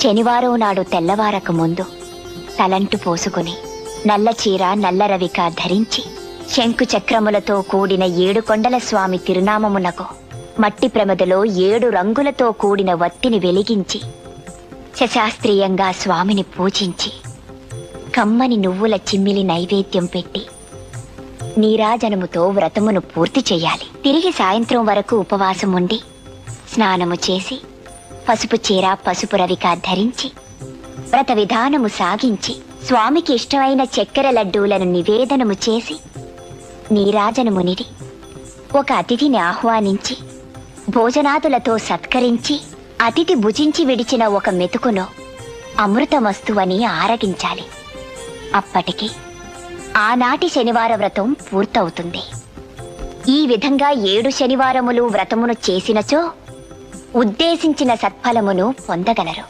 శనివారం నాడు తెల్లవారక ముందు తలంటు పోసుకుని నల్ల చీర నల్ల రవిక ధరించి శంకు చక్రములతో కూడిన 7 కొండల స్వామి తిరునామమునకు మట్టి ప్రమదలో 7 రంగులతో కూడిన వత్తిని వెలిగించి శశాస్త్రీయంగా స్వామిని పూజించి కమ్మని నువ్వుల చిమ్మిలి నైవేద్యం పెట్టి నీరాజనముతో వ్రతమును పూర్తి చెయ్యాలి. తిరిగి సాయంత్రం వరకు ఉపవాసం ఉండి స్నానము చేసి పసుపు చీర పసుపు రవిక ధరించి వ్రత విధానము సాగించి స్వామికి ఇష్టమైన చక్కెర లడ్డూలను నివేదనము చేసి నీరాజనమునిడి ఒక అతిథిని ఆహ్వానించి భోజనాదులతో సత్కరించి అతిథి భుజించి విడిచిన ఒక మెతుకును అమృతమస్తువని ఆరగించాలి. అప్పటికి ఆనాటి శనివార వ్రతం పూర్తవుతుంది. ఈ విధంగా 7 శనివారములు వ్రతమును చేసినచో ఉద్దేశించిన సత్ఫలమును పొందగలరు.